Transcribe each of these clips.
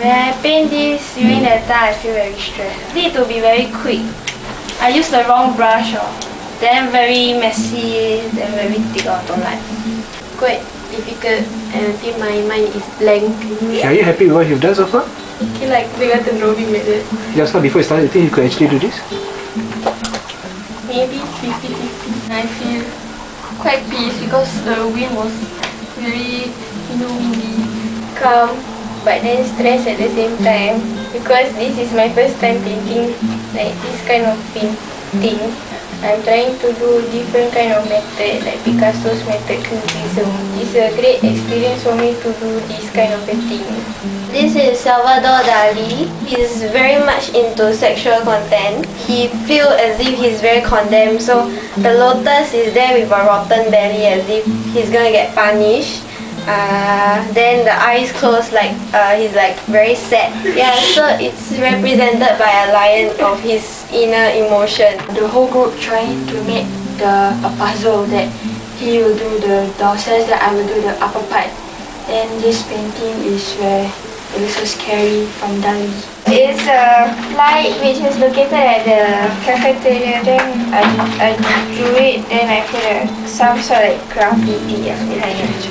When I paint this during that time, I feel very stressed. Need to be very quick. I use the wrong brush, then very messy, then very thick. I don't like. Quite difficult, and I think my mind is blank. Are you happy with what you've done so far? I feel like dengan drawing like that. Just now before you started, you think you could actually do this? Maybe 50-50. I feel quite peace because the wind was very, windy. Calm, but then stressed at the same time because this is my first time painting like this kind of painting. I'm trying to do different kind of method like Picasso's method cubism. It's a great experience for me to do this kind of painting. This is Salvador Dali. He's very much into sexual content. He feels as if he's very condemned. So the lotus is there with a rotten belly as if he's gonna get punished. Then the eyes closed like he's like very sad. Yeah, so it's represented by a lion of his inner emotion. The whole group trying to make a puzzle that he will do the dorsals, that I will do the upper part. Then this painting is where it looks so scary from Dali. It's a light which is located at the cafeteria. Then I drew it, then I put some sort of graffiti behind it.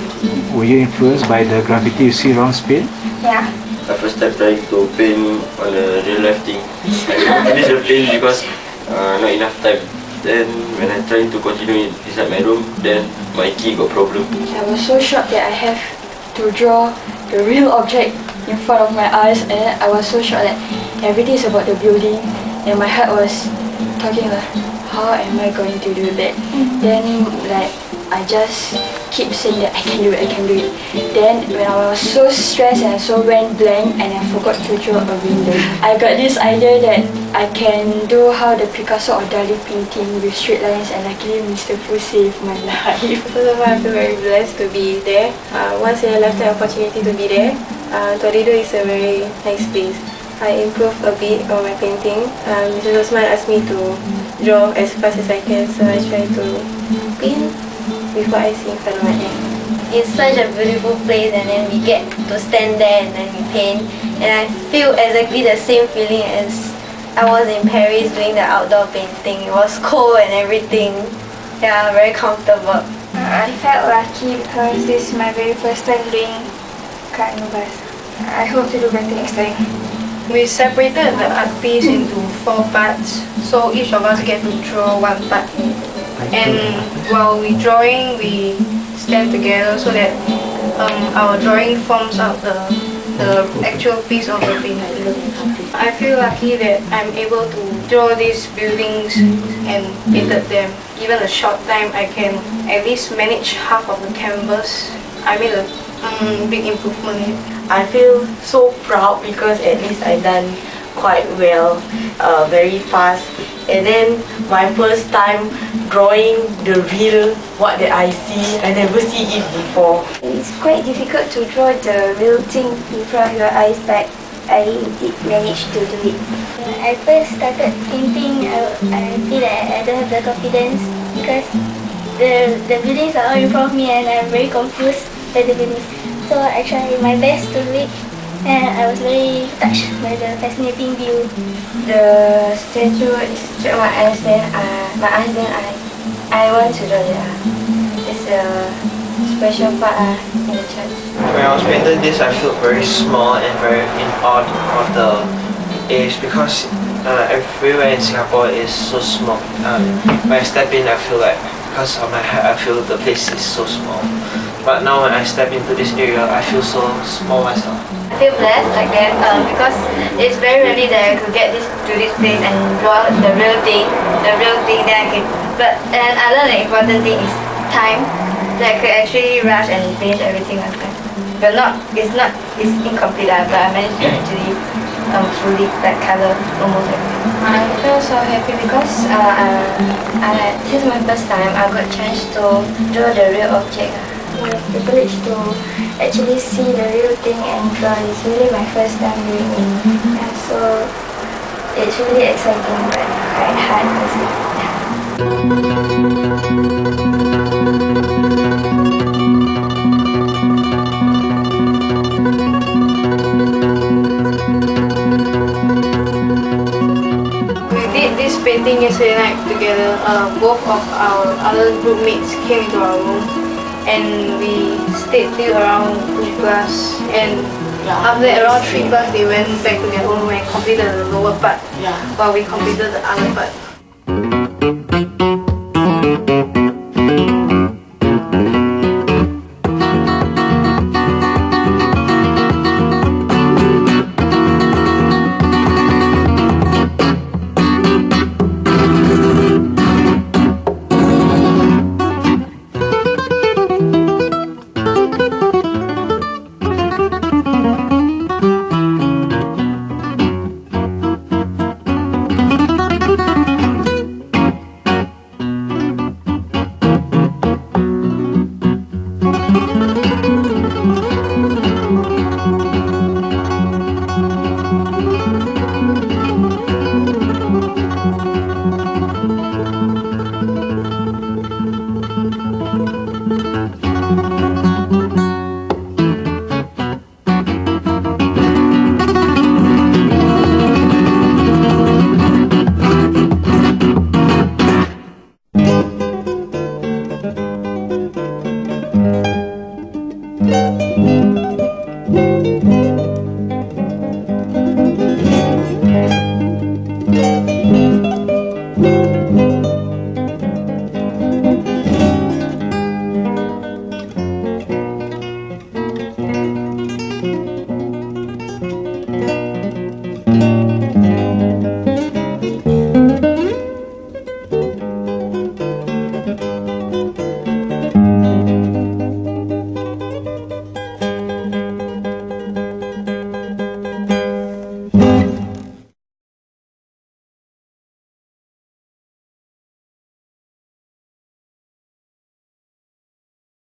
Were you influenced by the graffiti you see around Spain? Yeah. I first time trying to paint on a real life thing. I finish the paint because not enough time. Then when I trying to continue it inside my room, then my key got problem. I was so shocked that I have to draw the real object in front of my eyes, and then I was so shocked that everything is about the building, and my heart was talking like, how am I going to do that? Then like I just keep saying that I can do it, I can do it. Then when I was so stressed and I so went blank and I forgot to draw a window, I got this idea that I can do how the Picasso or Dali painting with straight lines, and luckily Mr. Fu saved my life. First of all, I feel very blessed to be there. Once in a lifetime opportunity to be there. Toledo is a very nice place. I improved a bit on my painting. Mr. Osman asked me to draw as fast as I can, so I try to paint with what I see in front of my eye. It's such a beautiful place, and then we get to stand there and then we paint, and I feel exactly the same feeling as I was in Paris doing the outdoor painting. It was cold and everything. Yeah, very comfortable. I felt lucky because this is my very first time doing canvas. I hope to do better next time. We separated the art piece into 4 parts, so each of us get to draw 1 part. And while we drawing, we stand together so that our drawing forms out the actual piece of the painting. I feel lucky that I'm able to draw these buildings and painted them. Given a short time, I can at least manage half of the canvas. I made a big improvement. I feel so proud because at least I done quite well, very fast. And then my first time drawing the real what that I see, I never see it before. It's quite difficult to draw the real thing in front of your eyes, but I did manage to do it. When I first started painting, I feel that I don't have the confidence because the buildings are all in front of me and I'm very confused by the buildings. So I tried my best to read and I was very touched by the fascinating view. The statue is my eyes, then I want to draw it. It's a special part in the church. When I was painting this, I felt very small and very in awe of the age because everywhere in Singapore is so small. When I step in, I feel like because of my height, I feel the place is so small. But now when I step into this area, I feel so small myself. I feel blessed like that because it's very rarely that I could get to this place and draw the real thing that I can. And I learned the important thing is time. That I could actually rush and finish everything on time. But it's incomplete but I managed to actually fully color almost everything. I feel so happy because this is my first time I got a chance to draw the real object. The privilege to actually see the real thing and draw is really my first time doing it. And so it's really exciting but quite hard also. We did this painting yesterday night together. Both of our other group mates came into our room and we stayed till around 2 plus, and after that around 3 plus they went back to their own room and completed the lower part while we completed the other part.